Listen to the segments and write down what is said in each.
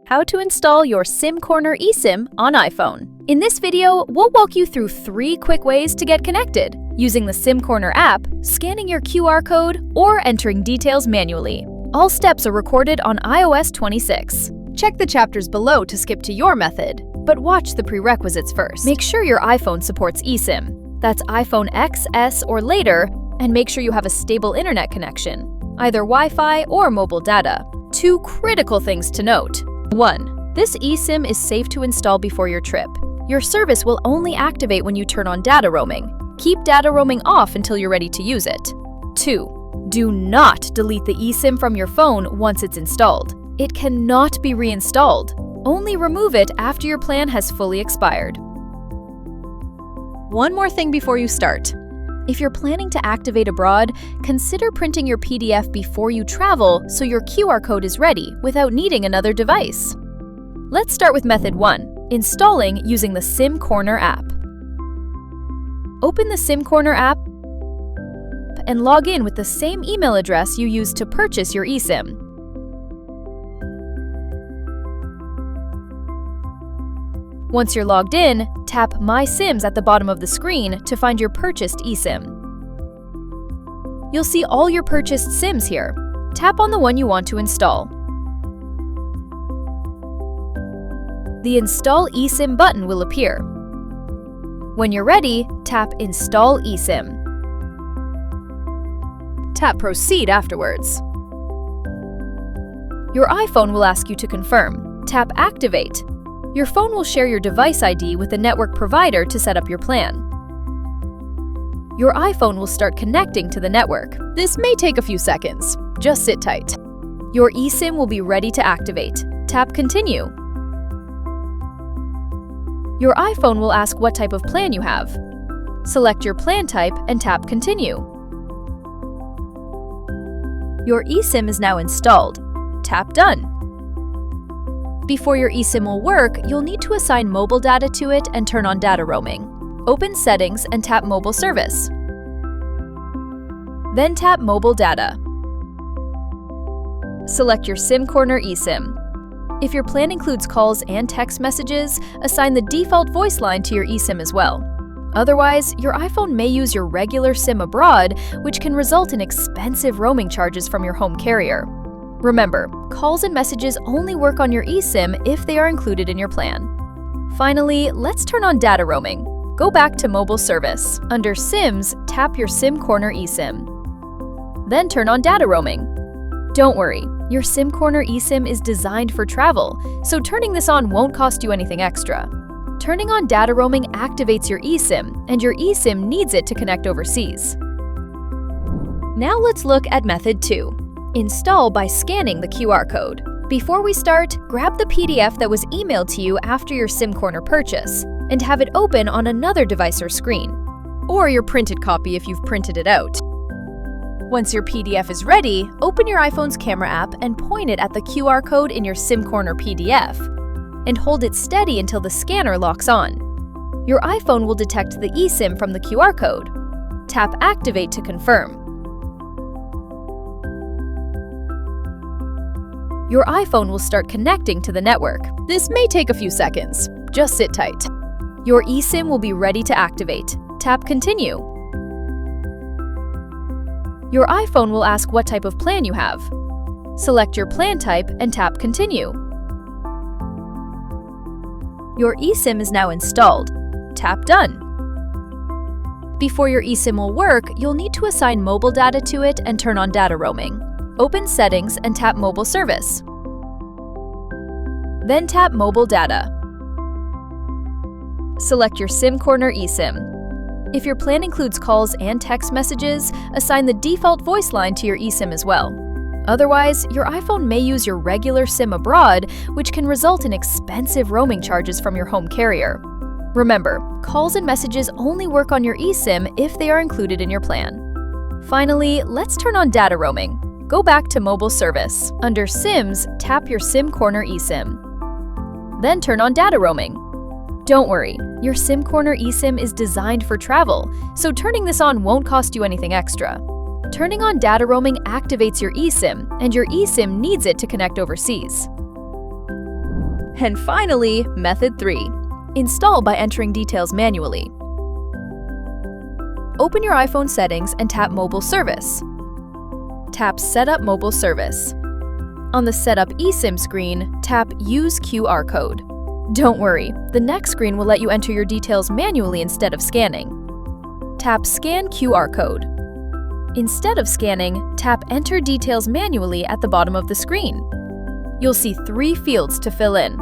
How to install your SimCorner eSIM on iPhone. In this video, we'll walk you through 3 quick ways to get connected, using the SimCorner app, scanning your QR code, or entering details manually. All steps are recorded on iOS 26. Check the chapters below to skip to your method, but watch the prerequisites first. Make sure your iPhone supports eSIM. That's iPhone X, S, or later, and make sure you have a stable internet connection, either Wi-Fi or mobile data. 2 critical things to note. 1. This eSIM is safe to install before your trip. Your service will only activate when you turn on data roaming. Keep data roaming off until you're ready to use it. 2. Do not delete the eSIM from your phone once it's installed. It cannot be reinstalled. Only remove it after your plan has fully expired. One more thing before you start. If you're planning to activate abroad, consider printing your PDF before you travel so your QR code is ready without needing another device. Let's start with method 1, installing using the SimCorner app. Open the SimCorner app and log in with the same email address you used to purchase your eSIM. Once you're logged in, tap My SIMs at the bottom of the screen to find your purchased eSIM. You'll see all your purchased SIMs here. Tap on the one you want to install. The Install eSIM button will appear. When you're ready, tap Install eSIM. Tap Proceed afterwards. Your iPhone will ask you to confirm. Tap Activate. Your phone will share your device ID with the network provider to set up your plan. Your iPhone will start connecting to the network. This may take a few seconds. Just sit tight. Your eSIM will be ready to activate. Tap Continue. Your iPhone will ask what type of plan you have. Select your plan type and tap Continue. Your eSIM is now installed. Tap Done. Before your eSIM will work, you'll need to assign mobile data to it and turn on data roaming. Open Settings and tap Mobile Service. Then tap Mobile Data. Select your SimCorner eSIM. If your plan includes calls and text messages, assign the default voice line to your eSIM as well. Otherwise, your iPhone may use your regular SIM abroad, which can result in expensive roaming charges from your home carrier. Remember, calls and messages only work on your eSIM if they are included in your plan. Finally, let's turn on data roaming. Go back to Mobile Service. Under SIMs, tap your SimCorner eSIM. Then turn on data roaming. Don't worry, your SimCorner eSIM is designed for travel, so turning this on won't cost you anything extra. Turning on data roaming activates your eSIM, and your eSIM needs it to connect overseas. Now let's look at method 2. Install by scanning the QR code. Before we start, grab the PDF that was emailed to you after your SimCorner purchase and have it open on another device or screen, or your printed copy if you've printed it out. Once your PDF is ready, open your iPhone's camera app and point it at the QR code in your SimCorner PDF, and hold it steady until the scanner locks on. Your iPhone will detect the eSIM from the QR code. Tap Activate to confirm. Your iPhone will start connecting to the network. This may take a few seconds. Just sit tight. Your eSIM will be ready to activate. Tap Continue. Your iPhone will ask what type of plan you have. Select your plan type and tap Continue. Your eSIM is now installed. Tap Done. Before your eSIM will work, you'll need to assign mobile data to it and turn on data roaming. Open Settings and tap Mobile Service. Then tap Mobile Data. Select your SimCorner eSIM. If your plan includes calls and text messages, assign the default voice line to your eSIM as well. Otherwise, your iPhone may use your regular SIM abroad, which can result in expensive roaming charges from your home carrier. Remember, calls and messages only work on your eSIM if they are included in your plan. Finally, let's turn on data roaming. Go back to Mobile Service. Under SIMs, tap your SimCorner eSIM. Then turn on data roaming. Don't worry, your SimCorner eSIM is designed for travel, so turning this on won't cost you anything extra. Turning on data roaming activates your eSIM, and your eSIM needs it to connect overseas. And finally, Method 3. Install by entering details manually. Open your iPhone settings and tap Mobile Service. Tap Set up Mobile Service. On the Set up eSIM screen, tap Use QR Code. Don't worry, the next screen will let you enter your details manually instead of scanning. Tap Scan QR Code. Instead of scanning, tap Enter Details manually at the bottom of the screen. You'll see 3 fields to fill in.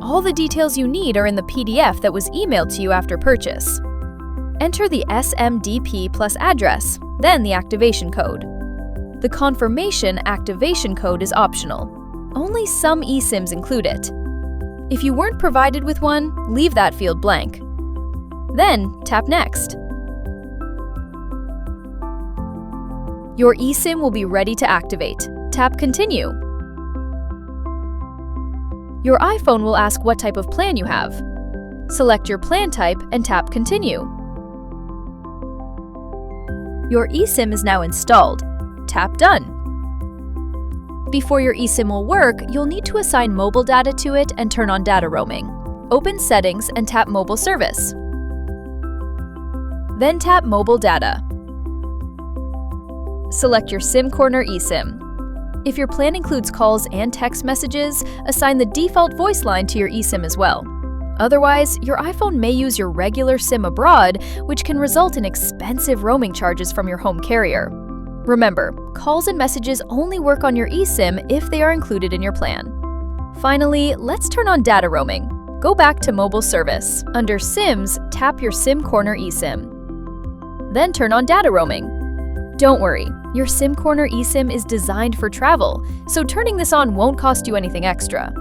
All the details you need are in the PDF that was emailed to you after purchase. Enter the SMDP plus address, then the activation code. The confirmation activation code is optional. Only some eSIMs include it. If you weren't provided with one, leave that field blank. Then tap Next. Your eSIM will be ready to activate. Tap Continue. Your iPhone will ask what type of plan you have. Select your plan type and tap Continue. Your eSIM is now installed. Tap Done. Before your eSIM will work, you'll need to assign mobile data to it and turn on data roaming. Open Settings and tap Mobile Service. Then tap Mobile Data. Select your SimCorner eSIM. If your plan includes calls and text messages, assign the default voice line to your eSIM as well. Otherwise, your iPhone may use your regular SIM abroad, which can result in expensive roaming charges from your home carrier. Remember, calls and messages only work on your eSIM if they are included in your plan. Finally, let's turn on data roaming. Go back to Mobile Service. Under SIMs, tap your SimCorner eSIM. Then turn on data roaming. Don't worry, your SimCorner eSIM is designed for travel, so turning this on won't cost you anything extra.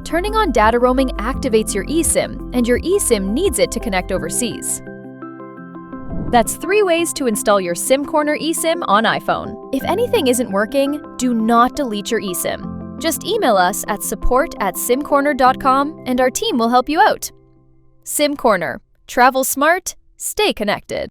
Turning on data roaming activates your eSIM, and your eSIM needs it to connect overseas. That's 3 ways to install your SimCorner eSIM on iPhone. If anything isn't working, do not delete your eSIM. Just email us at support@simcorner.com and our team will help you out. SimCorner. Travel smart, stay connected.